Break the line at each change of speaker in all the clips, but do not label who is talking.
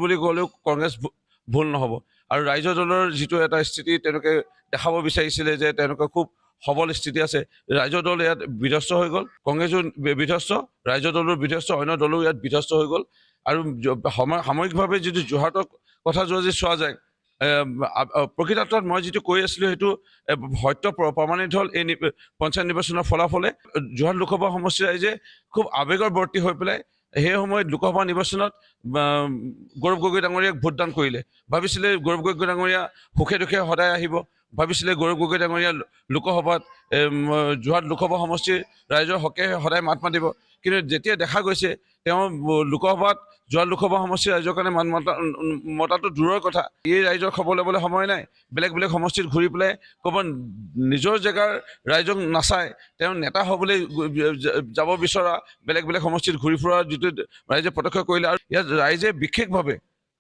বুলি ক'লেও কংগ্ৰেছ ভুল নহ'ব। আৰু ৰাইজৰ দলৰ যিটো এটা স্থিতি তেওঁলোকে দেখাব বিচাৰিছিলে যে তেওঁলোকে খুব সবল স্থিতি আছে, ৰাইজৰ দল ইয়াত বিধ্বস্ত হৈ গ'ল, কংগ্ৰেছো বিধ্বস্ত, ৰাইজৰ দলো বিধ্বস্ত, অন্য দলো ইয়াত বিধ্বস্ত হৈ গ'ল। আৰু সাময়িকভাৱে যদি যোৰহাটৰ কথা যদি চোৱা যায়, প্ৰকৃতাৰ্থত মই যিটো কৈ আছিলোঁ সেইটো সত্য প্ৰমাণিত হ'ল এই পঞ্চায়ত নিৰ্বাচনৰ ফলাফলে। যোৰহাট লোকসভা সমষ্টিৰ ৰাইজে খুব আৱেগৰ বৰ্তি হৈ পেলাই সেই সময়ত লোকসভা নিৰ্বাচনত গৌৰৱ গগৈ ডাঙৰীয়াক ভোটদান কৰিলে। ভাবিছিলে গৌৰৱ গগৈ ডাঙৰীয়া সুখে দুখে সদায় আহিব, ভাবিছিলে গৌৰৱ গগৈ ডাঙৰীয়া লোকসভাত যোৰহাট লোকসভা সমষ্টিৰ ৰাইজৰ হকে সদায় মাত মাতিব। কিন্তু যেতিয়া দেখা গৈছে তেওঁ লোকসভাত যোৰহাট লোকসভা সমষ্টিৰ ৰাইজৰ কাৰণে মাত মতাটো দূৰৰ কথা, এই ৰাইজৰ খবৰ ল'বলৈ সময় নাই। বেলেগ বেলেগ সমষ্টিত ঘূৰি পেলাই ক'ৰবাত নিজৰ জেগাৰ ৰাইজক নাচাই তেওঁ নেতা হ'বলৈ যাব বিচৰা, বেলেগ বেলেগ সমষ্টিত ঘূৰি ফুৰা যিটো ৰাইজে পদক্ষেপ কৰিলে। আৰু ইয়াত ৰাইজে বিশেষভাৱে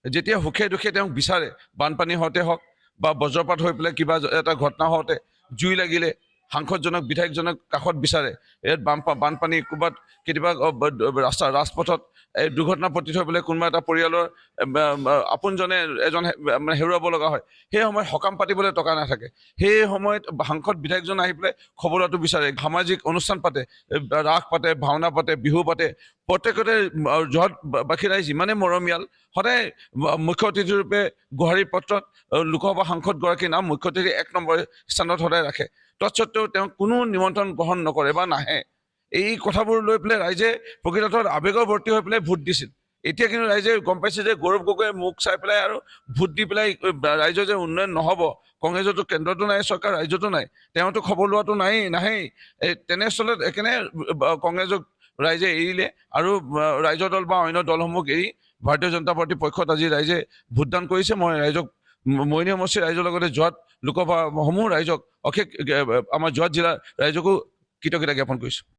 যেতিয়া সুখে দুখে তেওঁক বিচাৰে, বানপানী হওঁতে হওক বা বজ্ৰপাত হৈ পেলাই কিবা এটা ঘটনা হওঁতে, জুই লাগিলে সাংসদজনক বিধায়কজনক কাষত বিচাৰে। ইয়াত বানপানী ক'ৰবাত কেতিয়াবা ৰাজপথত দুৰ্ঘটনা পতি থৈ পেলাই কোনোবা এটা পৰিয়ালৰ আপোনজনে এজন হেৰুৱাব লগা হয়, সেই সময়ত সকাম পাতিবলৈ টকা নাথাকে, সেই সময়ত সাংসদ বিধায়কজন আহি পেলাই খবৰ লোৱাটো বিচাৰে। সামাজিক অনুষ্ঠান পাতে, ৰাস পাতে, ভাওনা পাতে, বিহু পাতে, প্ৰত্যেকতে যোৰহাটবাসী ৰাইজ ইমানেই মৰমীয়াল, সদায় মুখ্য অতিথিৰূপে গোহাৰি পত্ৰত লোকসভা সাংসদগৰাকীৰ নাম মুখ্য অতিথি 1 নম্বৰ স্থানত সদায় ৰাখে। তৎসত্বেও তেওঁক কোনো নিমন্ত্ৰণ গ্ৰহণ নকৰে বা নাহে। এই কথাবোৰ লৈ পেলাই ৰাইজে প্ৰকৃতাৰ্থত আৱেগৰ বৰ্তি হৈ পেলাই ভোট দিছিল। এতিয়া কিন্তু ৰাইজে গম পাইছে যে গৌৰৱ গগৈয়ে মুখ চাই পেলাই আৰু ভোট দি পেলাই ৰাইজৰ যে উন্নয়ন নহ'ব, কংগ্ৰেছতো কেন্দ্ৰতো নাই চৰকাৰ, ৰাজ্যতো নাই, তেওঁতো খবৰ লোৱাটো নাহেই। তেনেস্থলত একেনে কংগ্ৰেছক ৰাইজে এৰিলে আৰু ৰাইজৰ দল বা অন্য দলসমূহক এৰি ভাৰতীয় জনতা পাৰ্টীৰ পক্ষত আজি ৰাইজে ভোটদান কৰিছে। মই ৰাইজক মৰিয়নি সমষ্টিৰ ৰাইজৰ লগতে যোৰহাট লোকসভাসমূহ ৰাইজক অশেষ আমাৰ যোৰহাট জিলাৰ ৰাইজকো কৃতজ্ঞতা জ্ঞাপন কৰিছোঁ।